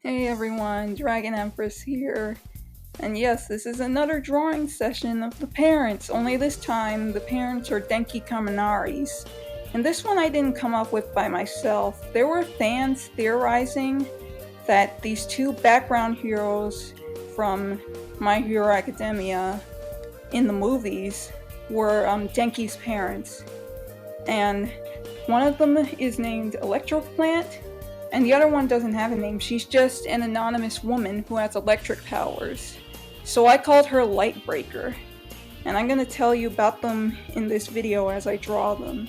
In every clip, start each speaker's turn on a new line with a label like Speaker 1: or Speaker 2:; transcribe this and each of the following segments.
Speaker 1: Hey everyone, Dragon Empress here. And yes, this is another drawing session of the parents, only this time the parents are Denki Kaminaris. And this one I didn't come up with by myself. There were fans theorizing that these two background heroes from My Hero Academia in the movies were Denki's parents. And one of them is named Electroplant, and the other one doesn't have a name. She's just an anonymous woman who has electric powers. So I called her Lightbreaker, and I'm gonna tell you about them in this video as I draw them.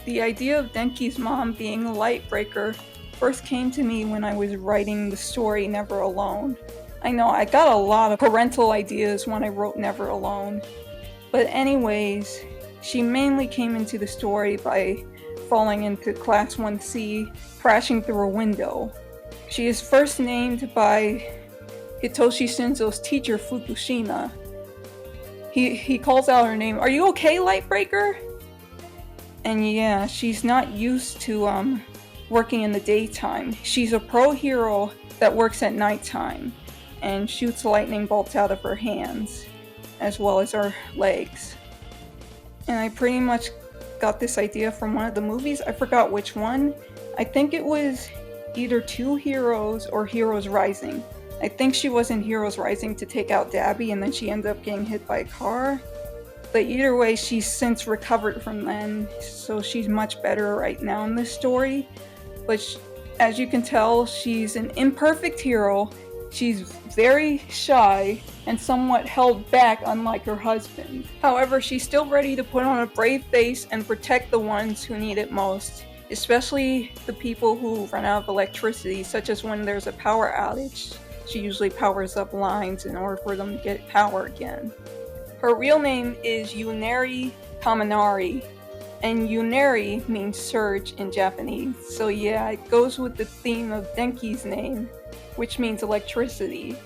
Speaker 1: The idea of Denki's mom being a Lightbreaker first came to me when I was writing the story Never Alone. I know I got a lot of parental ideas when I wrote Never Alone, but anyways, she mainly came into the story by falling into Class 1C, crashing through a window. She is first named by Hitoshi Shinzo's teacher, Fukushima. He calls out her name, "Are you okay, Lightbreaker?" And yeah, she's not used to working in the daytime. She's a pro hero that works at nighttime and shoots lightning bolts out of her hands, as well as her legs. And I pretty much got this idea from one of the movies. I forgot which one. I think it was either Two Heroes or Heroes Rising. I think she was in Heroes Rising to take out Dabi, and then she ended up getting hit by a car. But either way, she's since recovered from then, so she's much better right now in this story. But as you can tell, she's an imperfect hero. She's very shy and somewhat held back, unlike her husband. However, she's still ready to put on a brave face and protect the ones who need it most, especially the people who run out of electricity, such as when there's a power outage. She usually powers up lines in order for them to get power again. Her real name is Yuneri Kaminari, and Yuneri means surge in Japanese, so yeah, it goes with the theme of Denki's name, which means electricity.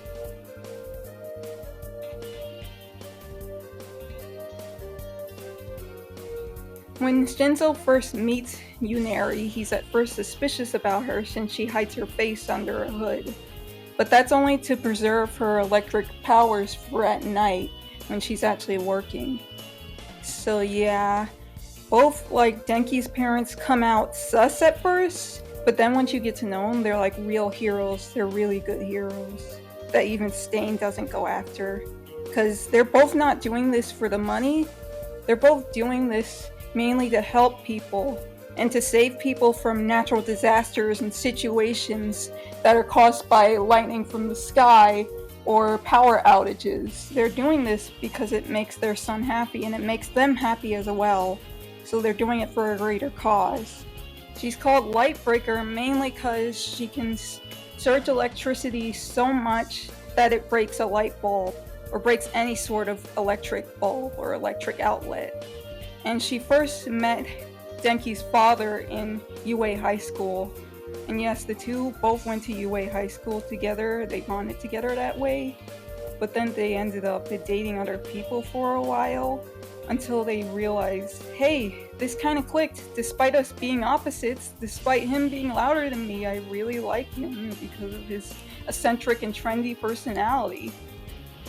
Speaker 1: When Shinzo first meets Yuneri, he's at first suspicious about her since she hides her face under a hood. But that's only to preserve her electric powers for at night when she's actually working. So yeah, both like Denki's parents come out sus at first, but then once you get to know them, they're like real heroes. They're really good heroes that even Stain doesn't go after. Because they're both not doing this for the money, they're both doing this mainly to help people and to save people from natural disasters and situations that are caused by lightning from the sky or power outages. They're doing this because it makes their son happy and it makes them happy as well. So they're doing it for a greater cause. She's called Lightbreaker mainly because she can surge electricity so much that it breaks a light bulb or breaks any sort of electric bulb or electric outlet. And she first met Denki's father in UA High School. And yes, the two both went to UA High School together. They bonded together that way. But then they ended up dating other people for a while until they realized, hey, this kind of clicked. Despite us being opposites, despite him being louder than me, I really like him because of his eccentric and trendy personality.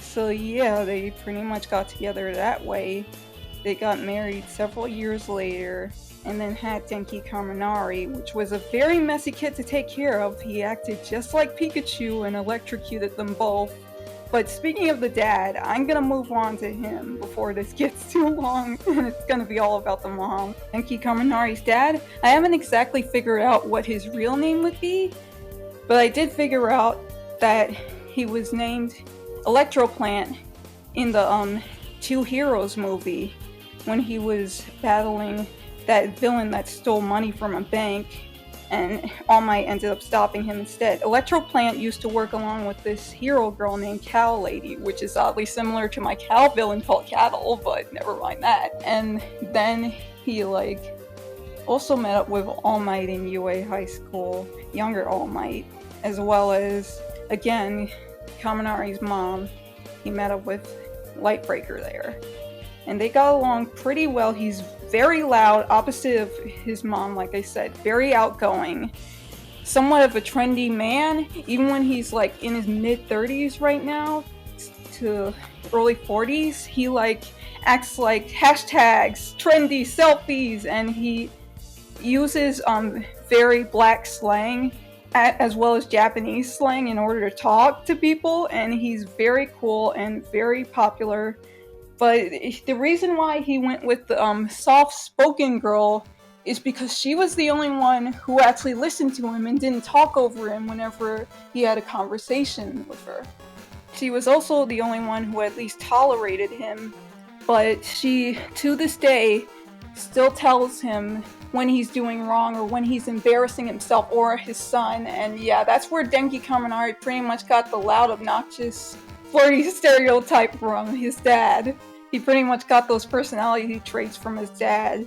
Speaker 1: So yeah, they pretty much got together that way. They got married several years later and then had Denki Kaminari, which was a very messy kid to take care of. He acted just like Pikachu and electrocuted them both. But speaking of the dad, I'm gonna move on to him before this gets too long and it's gonna be all about the mom. Denki Kaminari's dad, I haven't exactly figured out what his real name would be, but I did figure out that he was named Electroplant in the Two Heroes movie when he was battling that villain that stole money from a bank, and All Might ended up stopping him instead. Electroplant used to work along with this hero girl named Cow Lady, which is oddly similar to my cow villain called Cattle, but never mind that. And then he also met up with All Might in UA High School, younger All Might, as well as, again, Kaminari's mom. He met up with Lightbreaker there. And they got along pretty well. He's very loud, opposite of his mom, like I said, very outgoing. somewhat of a trendy man, even when he's like in his mid-30s right now to early 40s. He like acts like hashtags, trendy selfies, and he uses very black slang as well as Japanese slang in order to talk to people, and he's very cool and very popular. But the reason why he went with the soft-spoken girl is because she was the only one who actually listened to him and didn't talk over him whenever he had a conversation with her. She was also the only one who at least tolerated him, but she, to this day, still tells him when he's doing wrong or when he's embarrassing himself or his son. And yeah, that's where Denki Kaminari pretty much got the loud, obnoxious, flirty stereotype from his dad. He pretty much got those personality traits from his dad.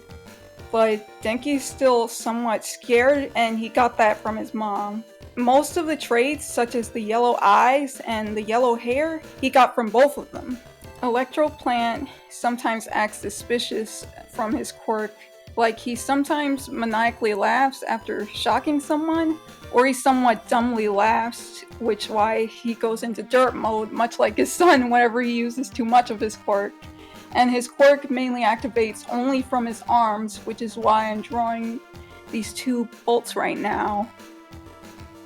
Speaker 1: But Denki's still somewhat scared, and he got that from his mom. Most of the traits, such as the yellow eyes and the yellow hair, he got from both of them. Electroplant sometimes acts suspicious from his quirk, like he sometimes maniacally laughs after shocking someone, or he somewhat dumbly laughs, which why he goes into derp mode, much like his son whenever he uses too much of his quirk. And his quirk mainly activates only from his arms, which is why I'm drawing these two bolts right now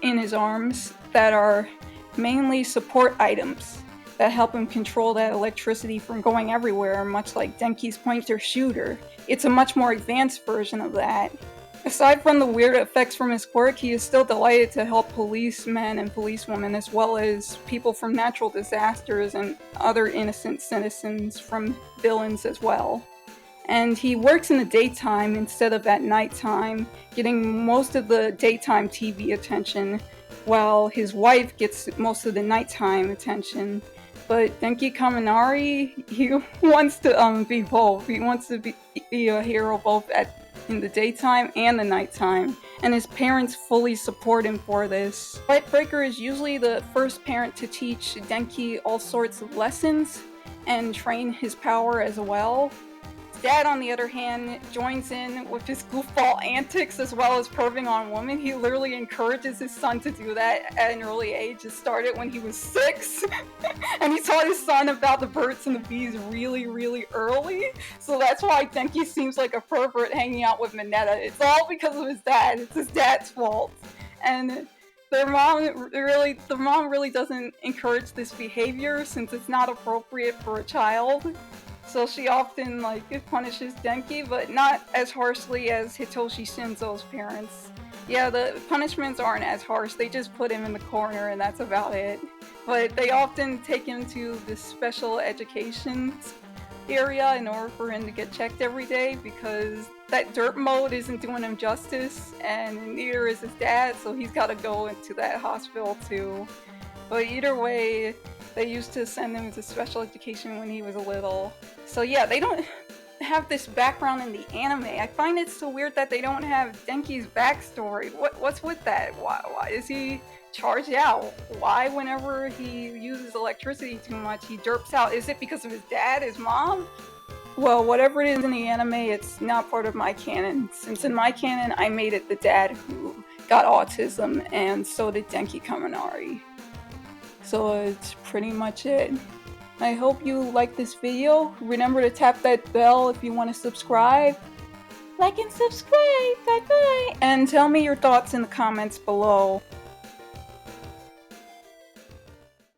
Speaker 1: in his arms that are mainly support items that help him control that electricity from going everywhere, much like Denki's pointer shooter. It's a much more advanced version of that. Aside from the weird effects from his quirk, he is still delighted to help policemen and policewomen, as well as people from natural disasters and other innocent citizens from villains as well. And he works in the daytime instead of at nighttime, getting most of the daytime TV attention, while his wife gets most of the nighttime attention. But Denki Kaminari, he wants to be both. He wants to be a hero both in the daytime and the nighttime, and his parents fully support him for this. Lightbreaker is usually the first parent to teach Denki all sorts of lessons and train his power as well. Dad, on the other hand, joins in with his goofball antics as well as perving on women. He literally encourages his son to do that at an early age. It started when he was 6, and he taught his son about the birds and the bees really, really early. So that's why Denki seems like a pervert hanging out with Mineta. It's all because of his dad. It's his dad's fault. And the mom really doesn't encourage this behavior since it's not appropriate for a child. So she often punishes Denki, but not as harshly as Hitoshi Shinzo's parents. Yeah, the punishments aren't as harsh, they just put him in the corner and that's about it. But they often take him to this special education area in order for him to get checked every day, because that derp mode isn't doing him justice, and neither is his dad, so he's gotta go into that hospital too. But either way, they used to send him to special education when he was little. So yeah, they don't have this background in the anime. I find it so weird that they don't have Denki's backstory. What's with that? Why is he charged out? Why whenever he uses electricity too much, he derps out? Is it because of his dad, his mom? Well, whatever it is in the anime, it's not part of my canon. Since in my canon, I made it the dad who got autism, and so did Denki Kaminari. So it's pretty much it. I hope you like this video. Remember to tap that bell if you want to subscribe. Like and subscribe. Bye bye. And tell me your thoughts in the comments below.